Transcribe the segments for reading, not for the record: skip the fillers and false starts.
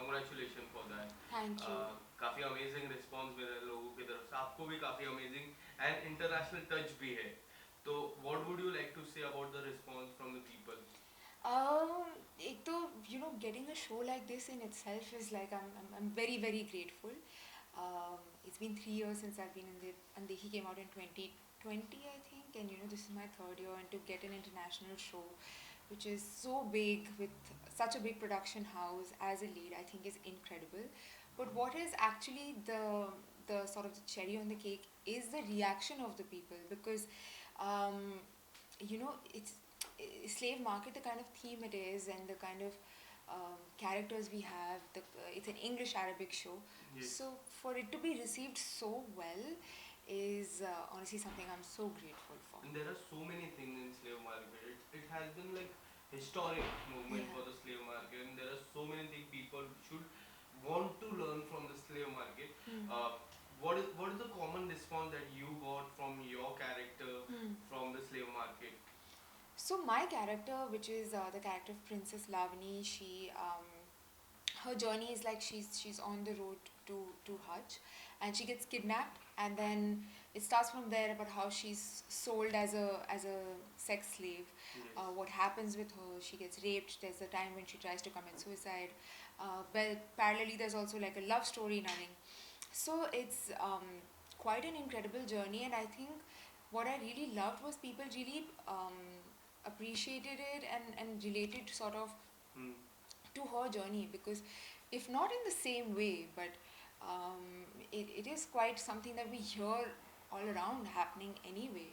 Congratulations for that. Thank you. काफ़ी amazing response मिला है लोगों की तरफ से, आपको भी काफ़ी अमेजिंग एंड इंटरनेशनल टच भी है. तो what would you like to say about the response from the people? एक तो getting a show like this in itself is like I'm very very grateful. It's been 3 years since I've been in the 𝗙ecie came out in 2020 I think, and this is my third year, and to get an international show which is so big with such a big production house as a lead, I think is incredible. But what is actually the sort of the cherry on the cake is the reaction of the people, because it's slave market, the kind of theme it is, and the kind of characters we have. It's an English Arabic show. Yes. So for it to be received so well is honestly something I'm so grateful for. And there are so many things in slave market. It has been like historic movement Yeah. for the slave market, and there are so many things people should want to learn from the slave market. What is the common response that you got from your character from the slave market? So my character, which is the character of Princess Lavani, her journey is like she's on the road to Hajj, and she gets kidnapped, and then it starts from there about how she's sold as a sex slave. Yes. What happens with her? She gets raped. There's a time when she tries to commit suicide. Well, parallelly, there's also like a love story running. So it's quite an incredible journey, and I think what I really loved was people really appreciated it and related sort of to her journey, because if not in the same way, but it is quite something that we hear all around happening anyway,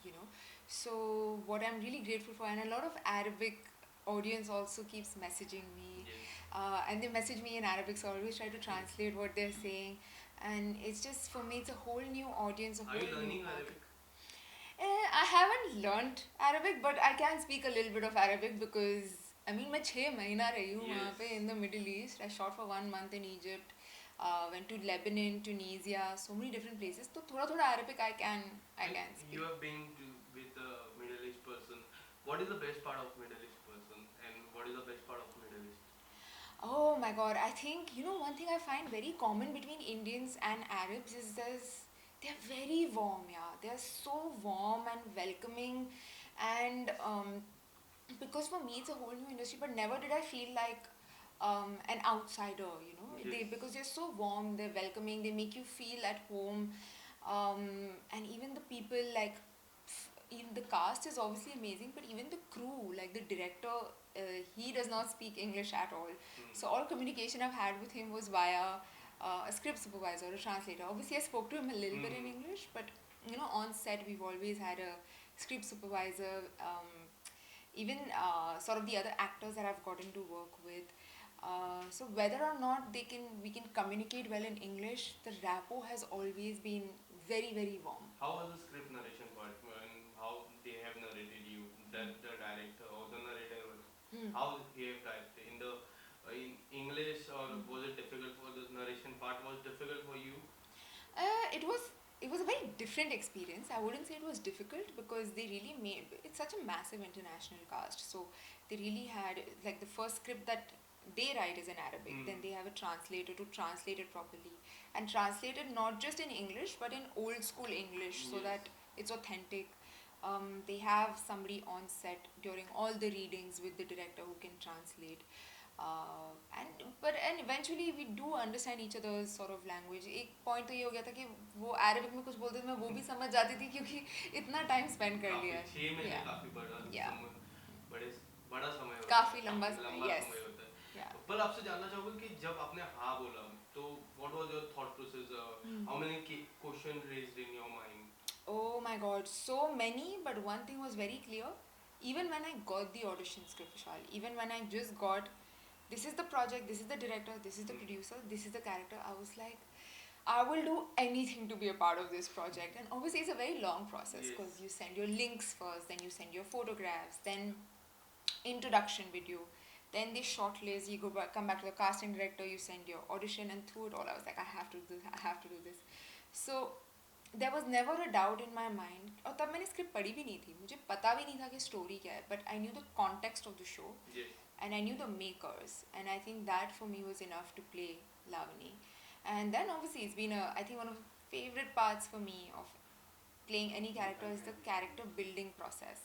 you know. So what I'm really grateful for, and a lot of Arabic audience also keeps messaging me. Yes. And they message me in Arabic, so I always try to translate what they're saying, and it's just, for me, it's a whole new audience, a Are whole you new learning market. Arabic? I haven't learnt Arabic, but I can speak a little bit of Arabic because I mean मैं 6 महीना रही हूँ वहाँ पे in the Middle East. I shot for 1 month in Egypt, went to Lebanon, Tunisia, so many different places. So थोड़ा Arabic I can speak. You have been with a Middle East person. What is the best part of Middle East person, and what is the best part of Middle East? Oh my God, I think one thing I find very common between Indians and Arabs is they're very warm, yeah. They're so warm and welcoming, and because for me it's a whole new industry, but never did I feel like an outsider, Yes. because they're so warm, they're welcoming, they make you feel at home, and even the people, like even the cast is obviously amazing, but even the crew, like the director, he does not speak English at all. So all communication I've had with him was via a script supervisor, a translator. Obviously I spoke to him a little bit in English, but on set we've always had a script supervisor. Even sort of the other actors that I've gotten to work with. So whether or not we can communicate well in English, the rapport has always been very very warm. How was the script narration part, and how they have narrated you, that the director or the narrator, how he have typed in English, or was it difficult for the narration part? Was difficult for you? It was a very different experience. I wouldn't say it was difficult, because they really made it's such a massive international cast. So they really had, like, the first script that they write is in Arabic. Then they have a translator to translate it properly, and translate it not just in English but in old school English, so Yes. that it's authentic. They have somebody on set during all the readings with the director who can translate. And eventually we do understand each other's sort of language. एक point तो ये हो गया था कि वो Arabic में कुछ बोलते थे, मैं वो भी समझ जाती थी, क्योंकि इतना time spend कर लिया है. 6 महीने Yeah. काफी बड़ा Yeah. बड़ा समय होता है. काफी लंबा समय, लंबा yes. समय होता है. Yeah. पर आपसे जानना चाहूँगा कि जब आपने हाँ बोला, तो what was your thought process? How many questions raised in your mind? Oh my God, so many, but one thing was very clear. Even when I got the audition script, Vishal, even when I just got, this is the project, this is the director, this is the producer, this is the character, I was like, I will do anything to be a part of this project. And obviously it's a very long process, because Yes. you send your links first, then you send your photographs, then introduction video, then they shortlist, you come back to the casting director, you send your audition, and through it all I was like, I have to do this. So there was never a doubt in my mind. और तब मैंने script पढ़ी भी नहीं थी, मुझे पता भी नहीं था कि स्टोरी क्या है, but I knew the context of the show. Yes. And I knew the makers, and I think that for me was enough to play Lavani. And then obviously it's been I think one of the favorite parts for me of playing any character is the character building process.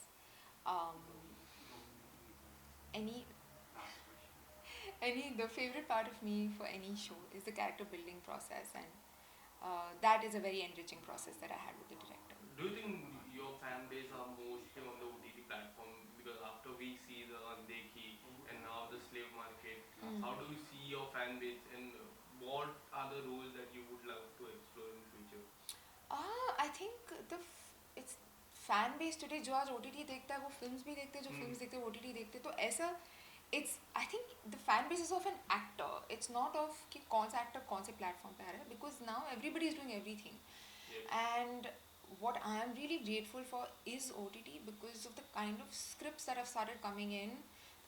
The favorite part of me for any show is the character building process, and that is a very enriching process that I had with the director. Do you think your fan base are mostly on the OTT platform? Because after we see the 𝗙𝗵𝗲𝗃 and now the slave market, how do you see your fan base, and what are the roles that you would love to explore in future? I think it's fan base today. जो आज OTT देखता है वो films भी देखते हैं, जो films देखते हैं OTT देखते हैं, तो ऐसा it's I think the fan base is of an actor. It's not of कि कौन सा actor कौन से platform पे आ रहा है, because now everybody is doing everything. Yes. And what I am really grateful for is OTT, because of the kind of scripts that have started coming in,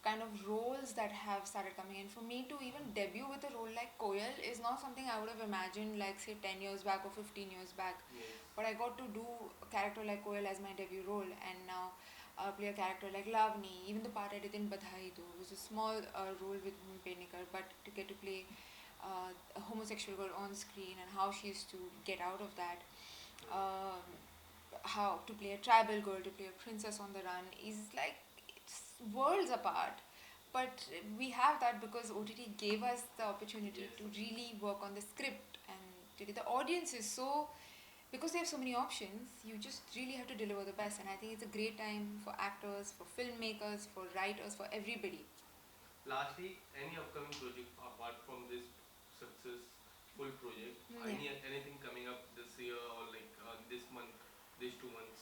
kind of roles that have started coming in. For me to even debut with a role like Koyal is not something I would have imagined like say 10 years back or 15 years back. Yes. But I got to do a character like Koyal as my debut role, and now play a character like Lavani. Even the part I did in 𝗵𝗲𝗯 was a small role with 𝗵𝗵𝗃𝗃, but to get to play a homosexual girl on screen and how she used to get out of that, how to play a tribal girl, to play a princess on the run is like, it's worlds apart. But we have that because OTT gave us the opportunity to really work on the script, and today the audience is so, because they have so many options, you just really have to deliver the best. And I think it's a great time for actors, for filmmakers, for writers, for everybody. Lastly, any upcoming project apart from this successful project? Anything coming up this year or like this month, these 2 months?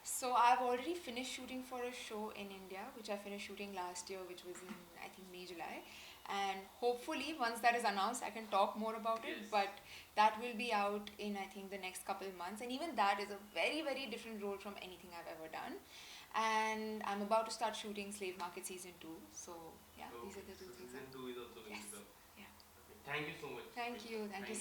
So I've already finished shooting for a show in India, which I finished shooting last year, which was in I think May, July. And hopefully once that is announced I can talk more about it. Yes. But that will be out in I think the next couple months, and even that is a very, very different role from anything I've ever done. And I'm about to start shooting Slave Market season 2. So yeah, these are the two things. Season 2 is also going to come. Yeah. Okay. Thank you so much. Thank you so